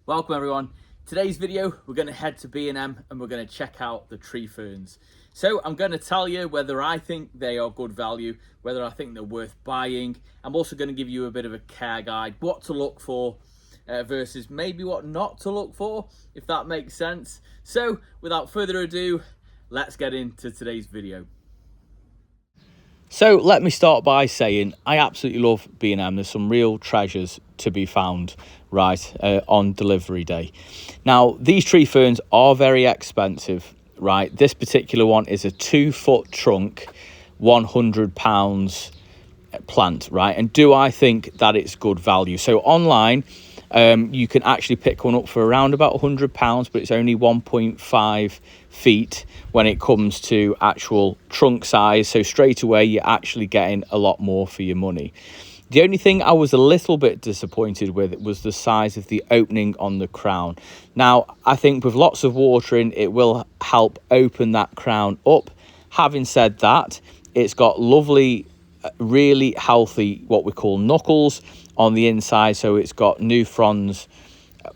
Welcome everyone. Today's video we're going to head to B&M and we're going to check out the tree ferns. So I'm going to tell you whether I think they are good value, whether I think they're worth buying. I'm also going to give you a bit of a care guide, what to look for versus maybe what not to look for, if that makes sense. So without further ado, let's get into today's video. So let me start by saying I absolutely love B&M. There's some real treasures to be found right on delivery day. Now these tree ferns are very expensive, right? This particular one is a 2-foot trunk, £100 plant, right? And do I think that it's good value? So online you can actually pick one up for around about £100, but it's only 1.5 feet when it comes to actual trunk size. So straight away, you're actually getting a lot more for your money. The only thing I was a little bit disappointed with was the size of the opening on the crown. Now, I think with lots of watering, it will help open that crown up. Having said that, it's got lovely, really healthy, what we call knuckles on the inside, so it's got new fronds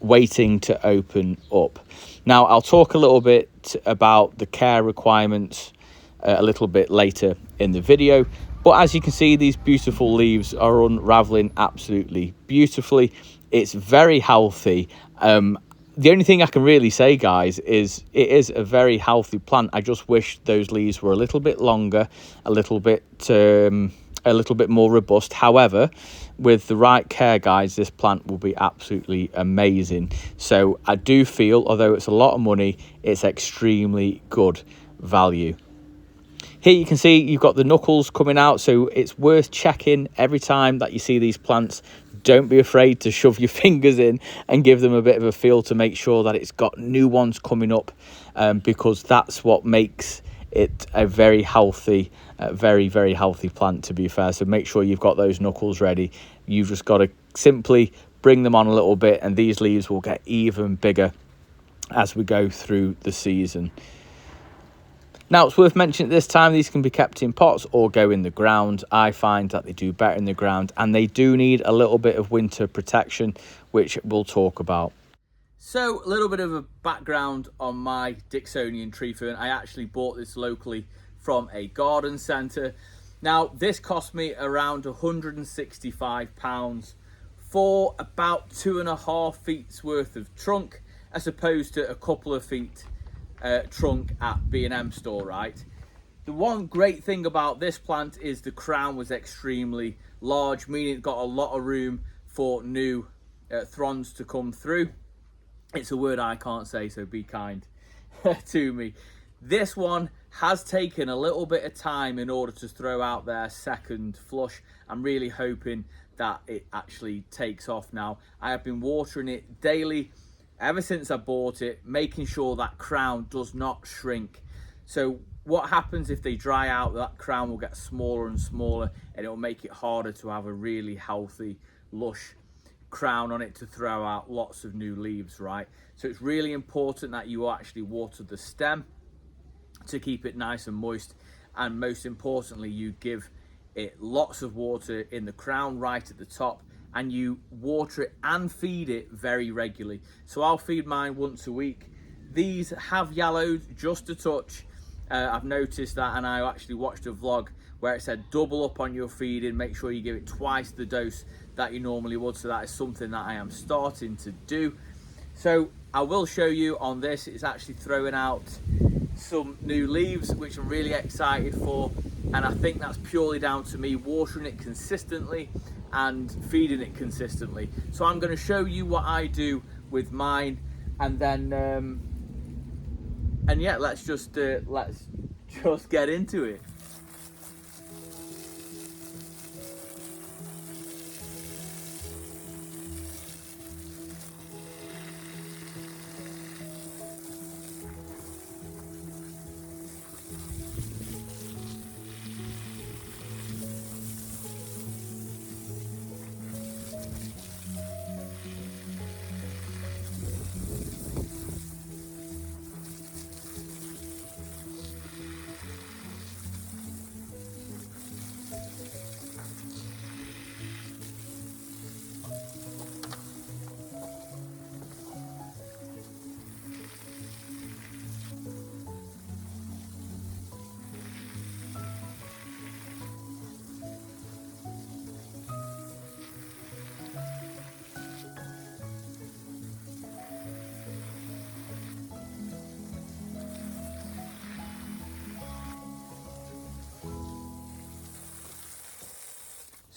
waiting to open up. Now I'll talk a little bit about the care requirements a little bit later in the video, but as you can see, these beautiful leaves are unraveling absolutely beautifully. It's very healthy. The only thing I can really say, guys, is it is a very healthy plant. I just wish those leaves were a little bit longer, a little bit more robust. However, with the right care, guys, this plant will be absolutely amazing. So I do feel, although it's a lot of money, it's extremely good value. Here you can see you've got the knuckles coming out, so it's worth checking every time that you see these plants. Don't be afraid to shove your fingers in and give them a bit of a feel to make sure that it's got new ones coming up, because that's what makes it a very healthy, very healthy plant, to be fair. So make sure you've got those knuckles ready. You've just got to simply bring them on a little bit, and these leaves will get even bigger as we go through the season. Now, it's worth mentioning at this time, these can be kept in pots or go in the ground. I find that they do better in the ground, and they do need a little bit of winter protection, which we'll talk about. So a little bit of a background on my Dixonian tree fern. I actually bought this locally from a garden centre. Now, this cost me around £165 for about 2.5 feet worth of trunk, as opposed to a couple of feet trunk at B&M store, right? The one great thing about this plant is the crown was extremely large, meaning it got a lot of room for new fronds to come through. It's a word I can't say, so be kind to me. This one has taken a little bit of time in order to throw out their second flush. I'm really hoping that it actually takes off now. I have been watering it daily ever since I bought it, making sure that crown does not shrink. So what happens if they dry out, that crown will get smaller and smaller, and it will make it harder to have a really healthy, lush crown on it to throw out lots of new leaves, right? So it's really important that you actually water the stem to keep it nice and moist, and most importantly, you give it lots of water in the crown right at the top, and you water it and feed it very regularly. So I'll feed mine once a week. These have yellowed just a touch. I've noticed that, and I actually watched a vlog where it said double up on your feeding, make sure you give it twice the dose that you normally would. So that is something that I am starting to do. So I will show you on this, it's actually throwing out some new leaves, which I'm really excited for, and I think that's purely down to me watering it consistently and feeding it consistently. So I'm going to show you what I do with mine, and then and yeah, let's just get into it.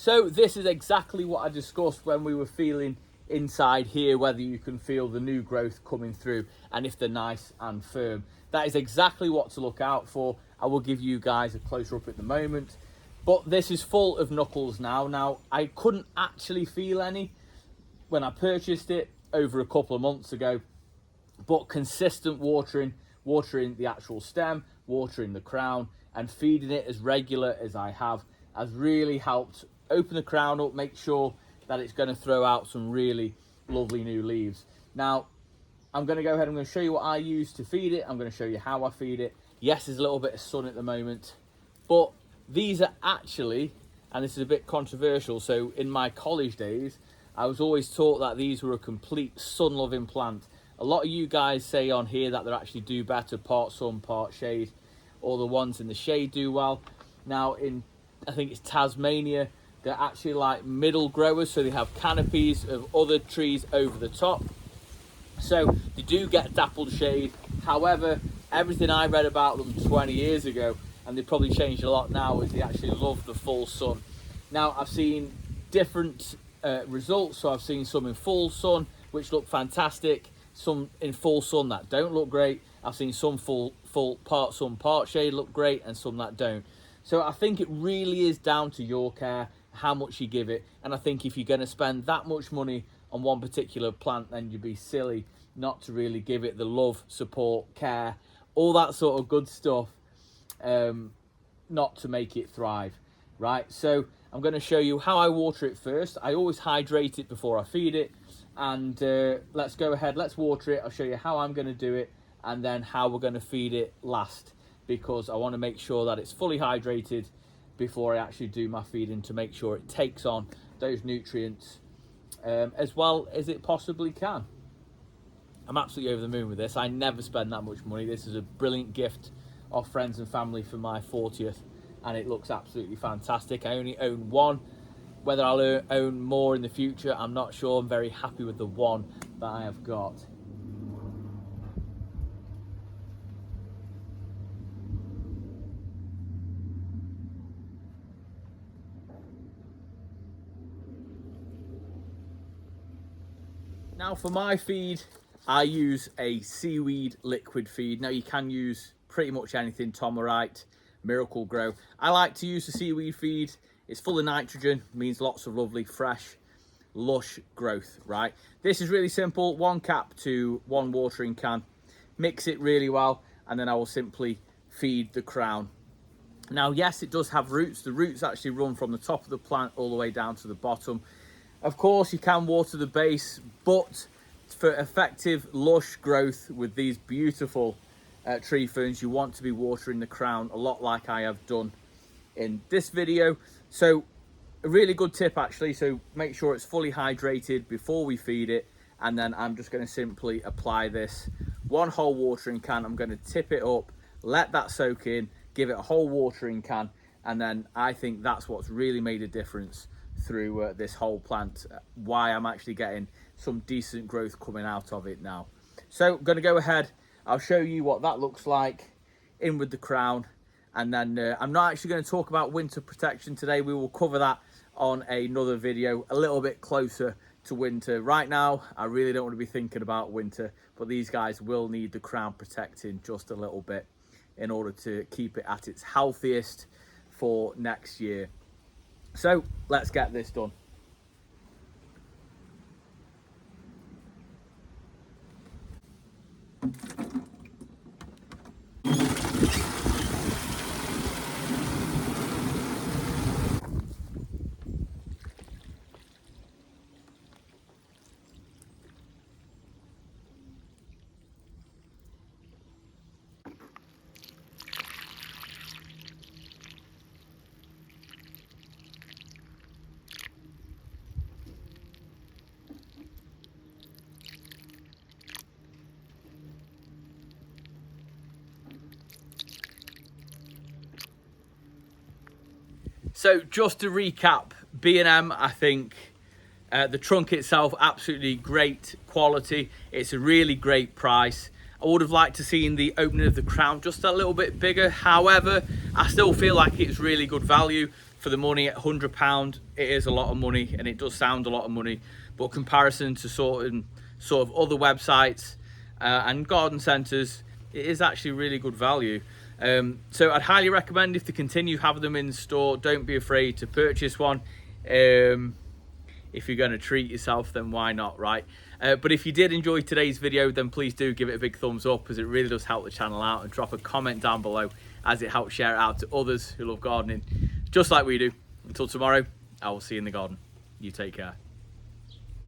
So this is exactly what I discussed when we were feeling inside here, whether you can feel the new growth coming through and if they're nice and firm. That is exactly what to look out for. I will give you guys a closer up at the moment, but this is full of knuckles now. Now, I couldn't actually feel any when I purchased it over a couple of months ago, but consistent watering the actual stem, watering the crown, and feeding it as regular as I have has really helped open the crown up, make sure that it's going to throw out some really lovely new leaves. Now, I'm going to go ahead, I'm going to show you what I use to feed it. I'm going to show you how I feed it. Yes, there's a little bit of sun at the moment, but these are actually, and this is a bit controversial, so in my college days, I was always taught that these were a complete sun-loving plant. A lot of you guys say on here that they actually do better, part sun, part shade, or the ones in the shade do well. Now, in, I think it's Tasmania, they're actually like middle growers, so they have canopies of other trees over the top. So they do get dappled shade. However, everything I read about them 20 years ago, and they've probably changed a lot now, is they actually love the full sun. Now, I've seen different results. So I've seen some in full sun, which look fantastic. Some in full sun that don't look great. I've seen some full part sun, part shade look great, and some that don't. So I think it really is down to your care, how much you give it. And I think if you're going to spend that much money on one particular plant, then you'd be silly not to really give it the love, support, care, all that sort of good stuff, not to make it thrive, right? So I'm going to show you how I water it first. I always hydrate it before I feed it, and let's go ahead, let's water it. I'll show you how I'm going to do it, and then how we're going to feed it last, because I want to make sure that it's fully hydrated before I actually do my feeding, to make sure it takes on those nutrients as well as it possibly can. I'm absolutely over the moon with this. I never spend that much money. This is a brilliant gift of friends and family for my 40th, and it looks absolutely fantastic. I only own one. Whether I'll own more in the future, I'm not sure. I'm very happy with the one that I have got. Now for my feed, I use a seaweed liquid feed. Now you can use pretty much anything, Tomerite, Miracle Grow. I like to use the seaweed feed. It's full of nitrogen, means lots of lovely, fresh, lush growth, right? This is really simple, 1 cap to 1 watering can. Mix it really well, and then I will simply feed the crown. Now, yes, it does have roots. The roots actually run from the top of the plant all the way down to the bottom. Of course, you can water the base, but for effective lush growth with these beautiful tree ferns, you want to be watering the crown a lot, like I have done in this video. So a really good tip actually, so make sure it's fully hydrated before we feed it, and then I'm just going to simply apply this 1 whole watering can. I'm going to tip it up, let that soak in, give it a whole watering can, and then I think that's what's really made a difference through this whole plant, why I'm actually getting some decent growth coming out of it now. So I'm going to go ahead, I'll show you what that looks like in with the crown, and then I'm not actually going to talk about winter protection today. We will cover that on another video a little bit closer to winter. Right now I really don't want to be thinking about winter, but these guys will need the crown protecting just a little bit in order to keep it at its healthiest for next year. So let's get this done. So just to recap, B&M, I think the trunk itself, absolutely great quality. It's a really great price. I would have liked to seen the opening of the crown just a little bit bigger. However, I still feel like it's really good value for the money at £100, it is a lot of money, and it does sound a lot of money, but comparison to sort of other websites and garden centres, it is actually really good value. So I'd highly recommend, if they continue having them in store, don't be afraid to purchase one. If you're going to treat yourself, then why not, right? But if you did enjoy today's video, then please do give it a big thumbs up, as it really does help the channel out, and drop a comment down below, as it helps share it out to others who love gardening just like we do. Until tomorrow, I will see you in the garden. You take care.